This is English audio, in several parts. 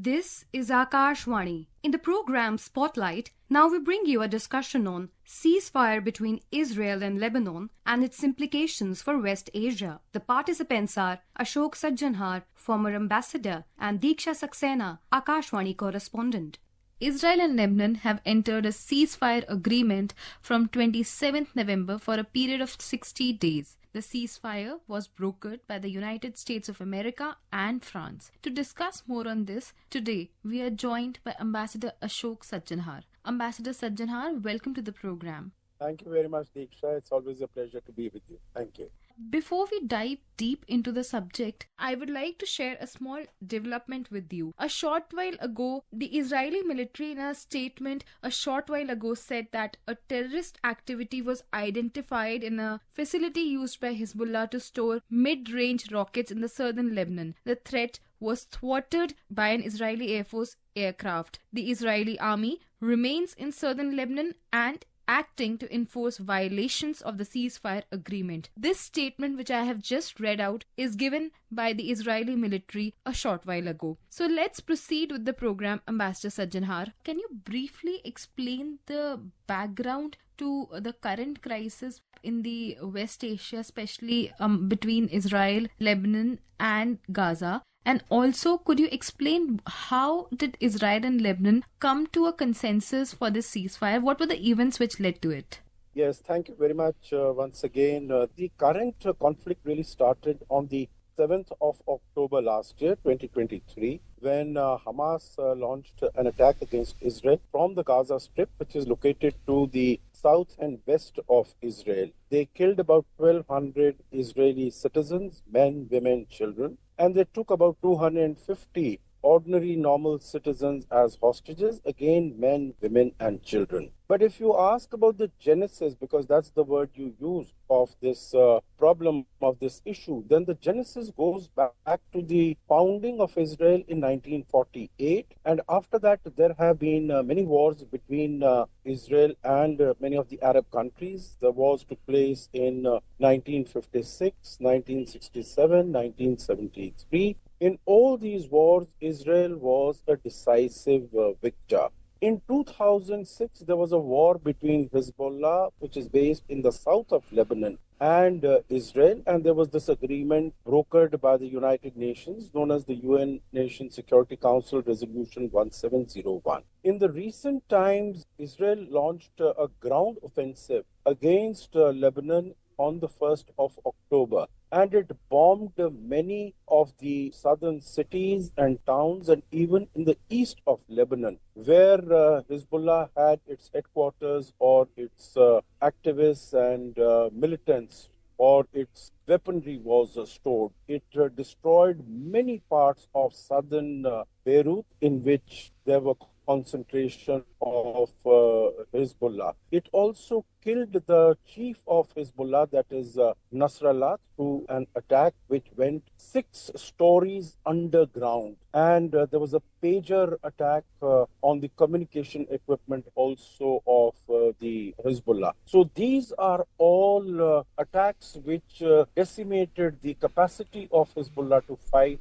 This is Akashvani. In the program Spotlight, now we bring you a discussion on ceasefire between Israel and Lebanon and its implications for West Asia. The participants are Ashok Sajjanhar, former ambassador, and Deeksha Saksena, Akashvani correspondent. Israel and Lebanon have entered a ceasefire agreement from 27th November for a period of 60 days. The ceasefire was brokered by the United States of America and France. To discuss more on this, today we are joined by Ambassador Ashok Sajjanhar. Ambassador Sajjanhar, welcome to the program. Thank you very much, Deeksha. It's always a pleasure to be with you. Thank you. Before we dive deep into the subject, I would like to share a small development with you. A short while ago, the Israeli military in a statement said that a terrorist activity was identified in a facility used by Hezbollah to store mid-range rockets in the southern Lebanon. The threat was thwarted by an Israeli Air Force aircraft. The Israeli army remains in southern Lebanon and acting to enforce violations of the ceasefire agreement. This statement, which I have just read out, is given by the Israeli military a short while ago. So let's proceed with the program, Ambassador Sajjanhar. Can you briefly explain the background to the current crisis in the West Asia, especially between Israel, Lebanon and Gaza? And also, could you explain how did Israel and Lebanon come to a consensus for this ceasefire? What were the events which led to it? Yes, thank you very much once again. The current conflict really started on the 7th of October last year, 2023, when Hamas launched an attack against Israel from the Gaza Strip, which is located to the south and west of Israel. They killed about 1,200 Israeli citizens, men, women, children, and they took about 250 ordinary normal citizens as hostages, again men, women and children. But if you ask about the genesis, because that's the word you use of this problem, of this issue, then the genesis goes back to the founding of Israel in 1948. And after that, there have been many wars between Israel and many of the Arab countries. The wars took place in 1956, 1967, 1973. In all these wars, Israel was a decisive victor. In 2006, there was a war between Hezbollah, which is based in the south of Lebanon, and Israel, and there was this agreement brokered by the United Nations, known as the UN Nation Security Council Resolution 1701. In the recent times, Israel launched a ground offensive against Lebanon on the 1st of October, and it bombed many of the southern cities and towns, and even in the east of Lebanon, where Hezbollah had its headquarters or its activists and militants or its weaponry was stored. It destroyed many parts of southern Beirut, in which there were concentration of Hezbollah. It also killed the chief of Hezbollah, that is Nasrallah, through an attack which went 6 stories underground. And there was a pager attack on the communication equipment also of the Hezbollah. So these are all attacks which decimated the capacity of Hezbollah to fight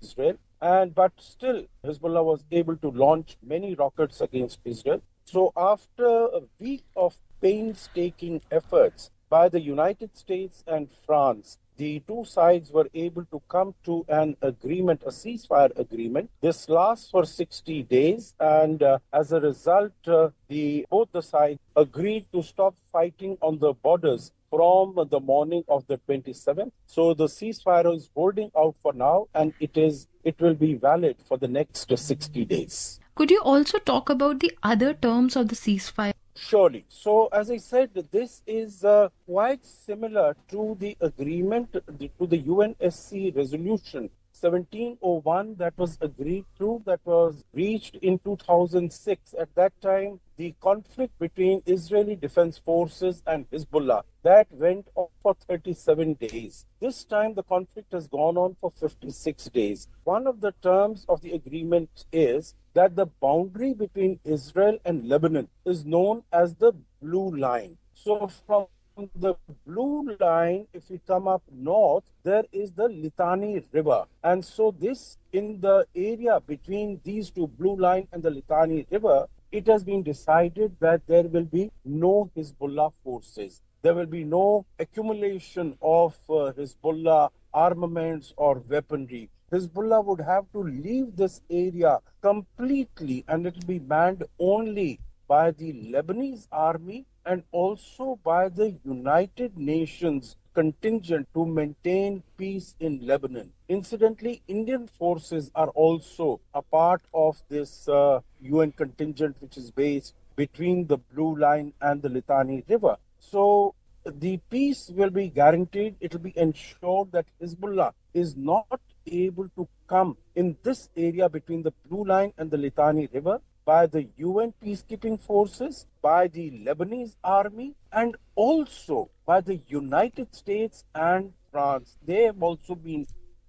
Israel. But still, Hezbollah was able to launch many rockets against Israel. So after a week of painstaking efforts by the United States and France, the two sides were able to come to an agreement, a ceasefire agreement. This lasts for 60 days, and as a result, both the sides agreed to stop fighting on the borders from the morning of the 27th. So the ceasefire is holding out for now, and it will be valid for the next 60 days. Could you also talk about the other terms of the ceasefire? Surely. So, as I said, this is quite similar to the agreement, to the UNSC resolution 1701 that was agreed to, that was reached in 2006. At that time, the conflict between Israeli Defense Forces and Hezbollah, that went on for 37 days. This time, the conflict has gone on for 56 days. One of the terms of the agreement is that the boundary between Israel and Lebanon is known as the Blue Line. So from the blue line, if we come up north, there is the Litani River. And so this, in the area between these two, blue line and the Litani River, it has been decided that there will be no Hezbollah forces. There will be no accumulation of Hezbollah armaments or weaponry. Hezbollah would have to leave this area completely, and it will be manned only by the Lebanese army and also by the United Nations contingent to maintain peace in Lebanon. Incidentally, Indian forces are also a part of this UN contingent, which is based between the Blue Line and the Litani River. So the peace will be guaranteed. It will be ensured that Hezbollah is not able to come in this area between the Blue Line and the Litani River by the UN peacekeeping forces, by the Lebanese army, and also by the United States and France. They have also been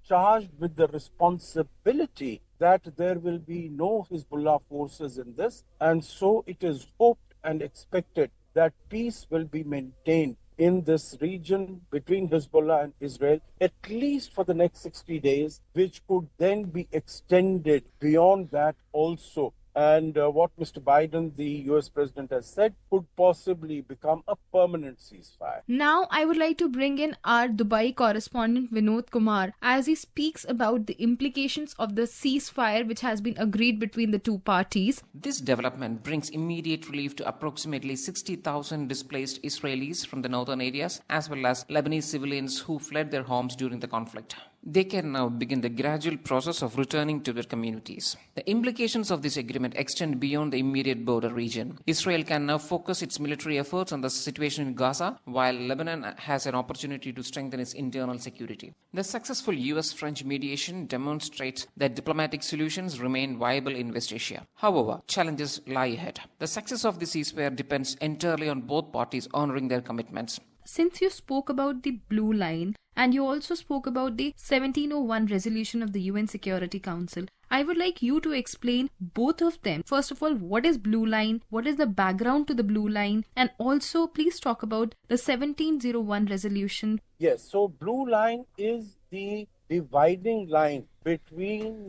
charged with the responsibility that there will be no Hezbollah forces in this, and so it is hoped and expected that peace will be maintained in this region between Hezbollah and Israel, at least for the next 60 days, which could then be extended beyond that also. And what Mr. Biden, the US president, has said could possibly become a permanent ceasefire. Now, I would like to bring in our Dubai correspondent Vinod Kumar as he speaks about the implications of the ceasefire which has been agreed between the two parties. This development brings immediate relief to approximately 60,000 displaced Israelis from the northern areas, as well as Lebanese civilians who fled their homes during the conflict. They can now begin the gradual process of returning to their communities. The implications of this agreement extend beyond the immediate border region. Israel can now focus its military efforts on the situation in Gaza, while Lebanon has an opportunity to strengthen its internal security. The successful US-French mediation demonstrates that diplomatic solutions remain viable in West Asia. However, challenges lie ahead. The success of the ceasefire depends entirely on both parties honoring their commitments. Since you spoke about the Blue Line and you also spoke about the 1701 resolution of the UN Security Council, I would like you to explain both of them. First of all, what is Blue Line? What is the background to the Blue Line? And also, please talk about the 1701 resolution. Yes, so Blue Line is the dividing line between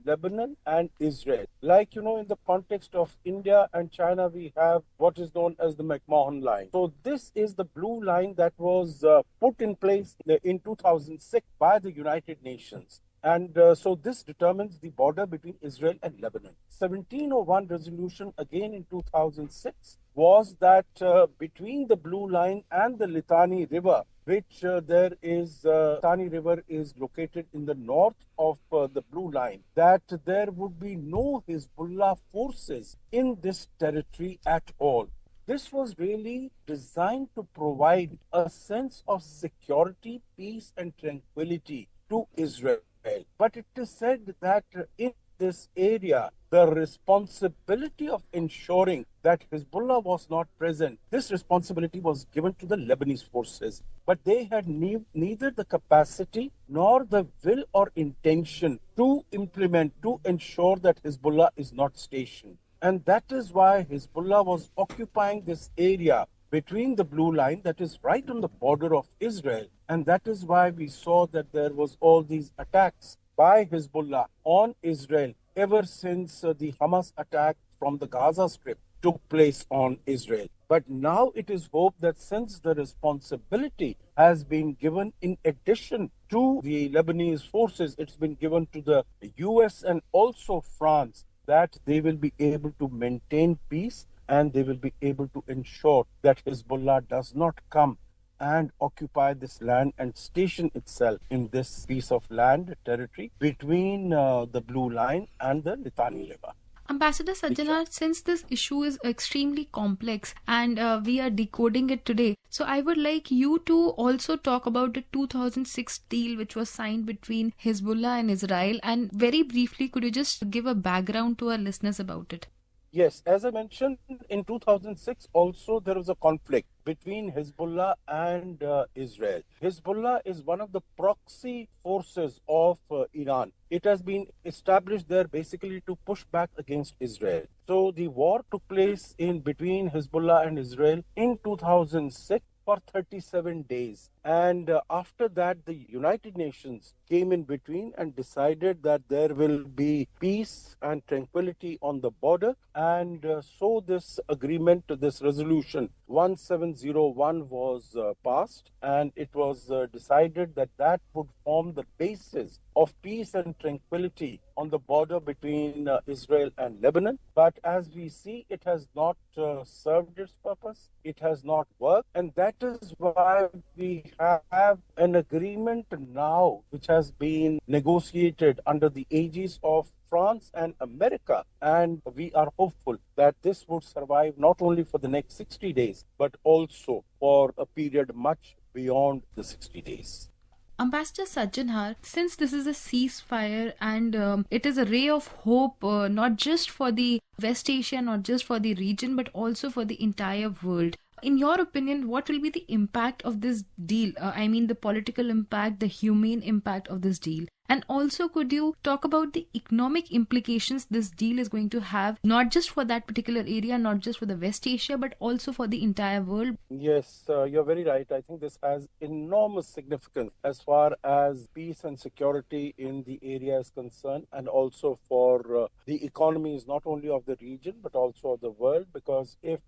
Lebanon and Israel. Like, in the context of India and China, we have what is known as the McMahon Line. So this is the Blue Line that was put in place in 2006 by the United Nations. And so this determines the border between Israel and Lebanon. 1701 resolution, again in 2006, was that between the Blue Line and the Litani River, which Litani River is located in the north of the Blue Line, that there would be no Hezbollah forces in this territory at all. This was really designed to provide a sense of security, peace, and tranquility to Israel. But it is said that in this area, the responsibility of ensuring that Hezbollah was not present, this responsibility was given to the Lebanese forces. But they had neither the capacity nor the will or intention to ensure that Hezbollah is not stationed. And that is why Hezbollah was occupying this area between the Blue Line that is right on the border of Israel. And that is why we saw that there was all these attacks by Hezbollah on Israel ever since the Hamas attack from the Gaza Strip took place on Israel. But now it is hoped that since the responsibility has been given in addition to the Lebanese forces, it's been given to the US and also France, that they will be able to maintain peace and they will be able to ensure that Hezbollah does not come and occupy this land and station itself in this piece of land territory between the Blue Line and the Litani River. Ambassador Sajjanhar, since this issue is extremely complex and we are decoding it today, so I would like you to also talk about the 2006 deal which was signed between Hezbollah and Israel, and very briefly, could you just give a background to our listeners about it? Yes, as I mentioned, in 2006 also there was a conflict between Hezbollah and Israel. Hezbollah is one of the proxy forces of Iran. It has been established there basically to push back against Israel. So the war took place in between Hezbollah and Israel in 2006, for 37 days. And after that, the United Nations came in between and decided that there will be peace and tranquility on the border. And so this agreement, this resolution 1701 was passed, and it was decided that that would form the basis of peace and tranquility on the border between Israel and Lebanon. But as we see, it has not served its purpose. It has not worked. And that is why we have an agreement now which has been negotiated under the aegis of France and America. And we are hopeful that this would survive not only for the next 60 days, but also for a period much beyond the 60 days. Ambassador Sajjanhar, since this is a ceasefire and it is a ray of hope, not just for the West Asia, not just for the region, but also for the entire world. In your opinion, what will be the impact of this deal? I mean, the political impact, the humane impact of this deal. And also, could you talk about the economic implications this deal is going to have, not just for that particular area, not just for the West Asia, but also for the entire world? Yes, you're very right. I think this has enormous significance as far as peace and security in the area is concerned, and also for the economies not only of the region, but also of the world. Because if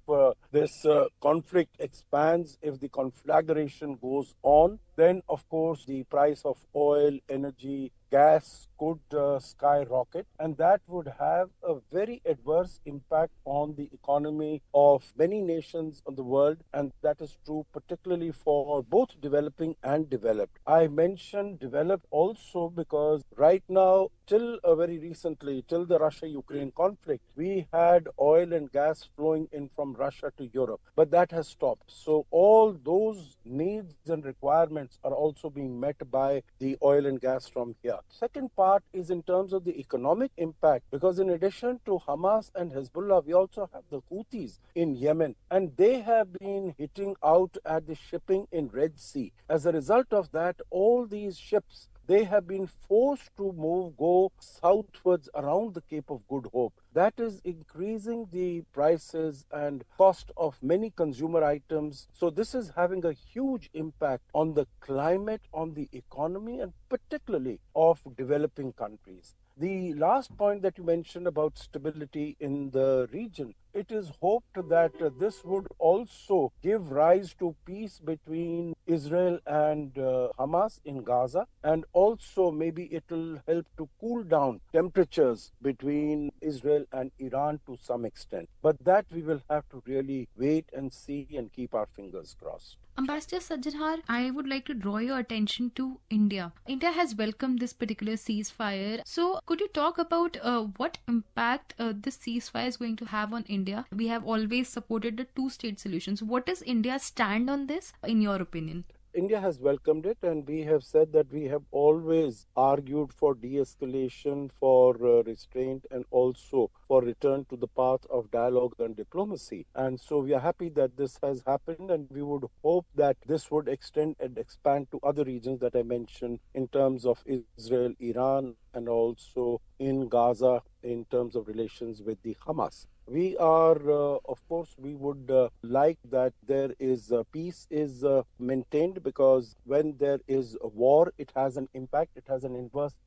this conflict expands, if the conflagration goes on, then of course the price of oil, energy, gas could skyrocket, and that would have a very adverse impact on the economy of many nations of the world, and that is true particularly for both developing and developed. I mentioned developed also because right now, till very recently, till the Russia-Ukraine conflict, we had oil and gas flowing in from Russia to Europe, but that has stopped. So all those needs and requirements are also being met by the oil and gas from here. Second part is in terms of the economic impact, because in addition to Hamas and Hezbollah, we also have the Houthis in Yemen, and they have been hitting out at the shipping in Red Sea. As a result of that, all these ships, they have been forced to go southwards around the Cape of Good Hope. That is increasing the prices and cost of many consumer items. So this is having a huge impact on the climate, on the economy, and particularly of developing countries. The last point that you mentioned about stability in the region, it is hoped that this would also give rise to peace between Israel and Hamas in Gaza, and also maybe it will help to cool down temperatures between Israel and Iran to some extent. But that we will have to really wait and see and keep our fingers crossed. Ambassador Sajjanhar, I would like to draw your attention to India. India has welcomed this particular ceasefire. So, could you talk about what impact this ceasefire is going to have on India? We have always supported the two-state solutions. What does India stand on this, in your opinion? India has welcomed it, and we have said that we have always argued for de-escalation, for restraint, and also for return to the path of dialogue and diplomacy. And so we are happy that this has happened, and we would hope that this would extend and expand to other regions that I mentioned in terms of Israel, Iran, and also in Gaza in terms of relations with the Hamas. We are, of course, we would like that there is peace is maintained, because when there is a war, it has an impact. It has an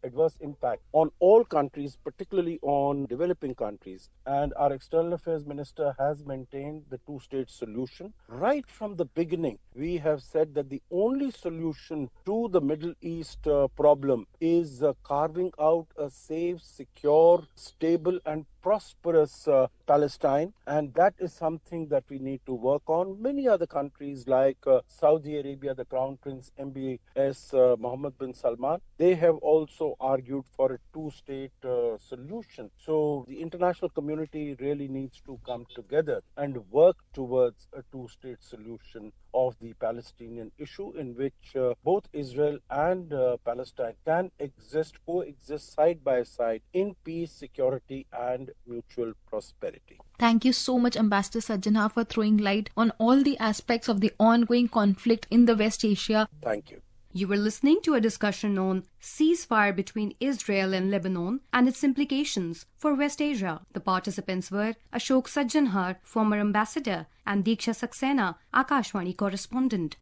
adverse impact on all countries, particularly on developing countries. And our External Affairs Minister has maintained the two-state solution. Right from the beginning, we have said that the only solution to the Middle East problem is carving out a safe, secure, stable, and prosperous Palestine, and that is something that we need to work on. Many other countries like Saudi Arabia, the Crown Prince MBS Mohammed bin Salman, they have also argued for a two-state solution. So the international community really needs to come together and work towards a two-state solution of the Palestinian issue, in which both Israel and Palestine can coexist side by side in peace, security, and mutual prosperity. Thank you so much, Ambassador Sajjanhar, for throwing light on all the aspects of the ongoing conflict in the West Asia. Thank you. You were listening to a discussion on ceasefire between Israel and Lebanon and its implications for West Asia. The participants were Ashok Sajjanhar, former ambassador, and Deeksha Saksena, Akashvani correspondent.